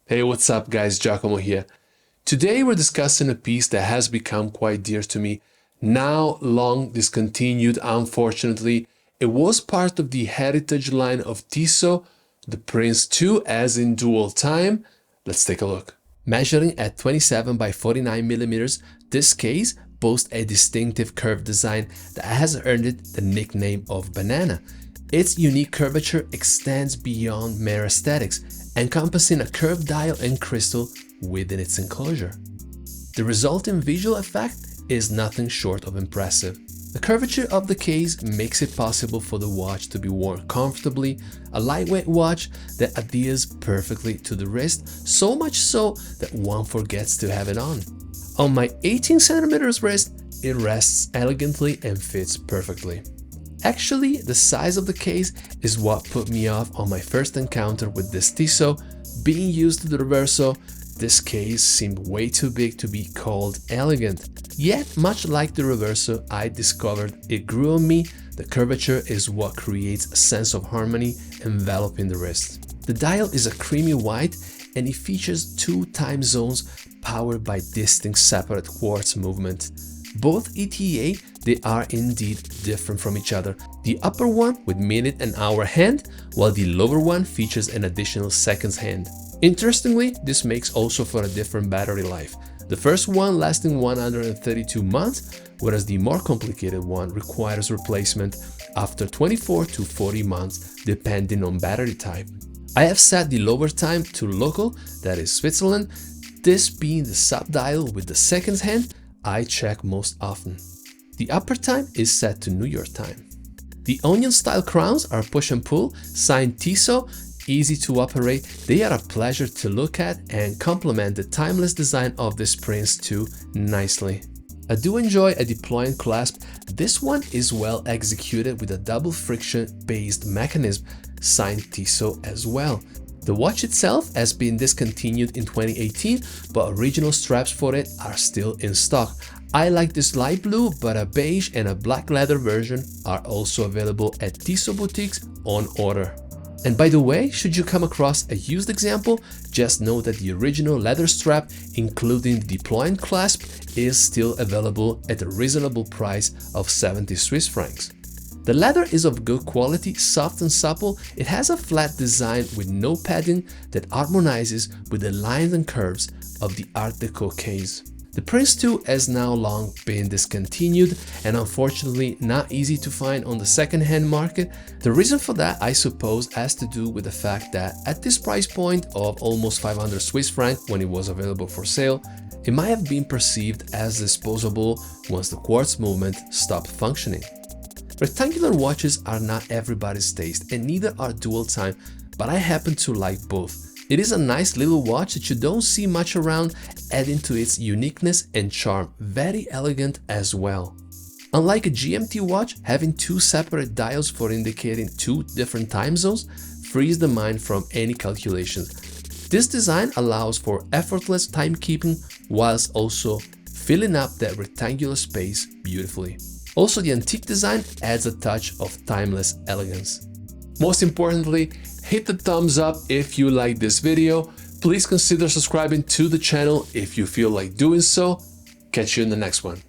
Hey, what's up guys, Giacomo here. Today we're discussing a piece that has become quite dear to me, now long discontinued unfortunately. It was part of the heritage line of Tissot, the Prince 2 as in dual time. Let's take a look. Measuring at 27 by 49 millimeters, this case boasts a distinctive curved design that has earned it the nickname of banana. Its unique curvature extends beyond mere aesthetics, encompassing a curved dial and crystal within its enclosure. The resulting visual effect is nothing short of impressive. The curvature of the case makes it possible for the watch to be worn comfortably, a lightweight watch that adheres perfectly to the wrist, so much so that one forgets to have it on. On my 18 cm wrist, it rests elegantly and fits perfectly. Actually, the size of the case is what put me off on my first encounter with this Tissot. Being used to the reverso, this case seemed way too big to be called elegant. Yet, much like the reverso, I discovered it grew on me. The curvature is what creates a sense of harmony enveloping the wrist. The dial is a creamy white and it features two time zones powered by distinct separate quartz movement. Both ETA, they are indeed different from each other. The upper one with minute and hour hand, while the lower one features an additional seconds hand. Interestingly, this makes also for a different battery life. The first one lasting 132 months, whereas the more complicated one requires replacement after 24 to 40 months, depending on battery type. I have set the lower time to local, that is Switzerland, this being the sub-dial with the seconds hand I check most often. The upper time is set to New York time. The onion style crowns are push and pull, signed Tissot, easy to operate. They are a pleasure to look at and complement the timeless design of this Prince 2 nicely. I do enjoy a deploying clasp. This one is well executed with a double friction based mechanism, signed Tissot as well. The watch itself has been discontinued in 2018, but original straps for it are still in stock. I like this light blue, but a beige and a black leather version are also available at Tissot boutiques on order. And by the way, should you come across a used example, just know that the original leather strap, including the deploying clasp, is still available at a reasonable price of 70 Swiss francs. The leather is of good quality, soft and supple. It has a flat design with no padding that harmonizes with the lines and curves of the Art Deco case. The Prince 2 has now long been discontinued and unfortunately not easy to find on the second-hand market. The reason for that, I suppose, has to do with the fact that at this price point of almost 500 Swiss franc when it was available for sale, it might have been perceived as disposable once the quartz movement stopped functioning. Rectangular watches are not everybody's taste and neither are dual time, but I happen to like both. It is a nice little watch that you don't see much around, adding to its uniqueness and charm. Very elegant as well. Unlike a GMT watch, having two separate dials for indicating two different time zones frees the mind from any calculations. This design allows for effortless timekeeping whilst also filling up that rectangular space beautifully. Also, the antique design adds a touch of timeless elegance. Most importantly, hit the thumbs up if you like this video. Please consider subscribing to the channel if you feel like doing so. Catch you in the next one.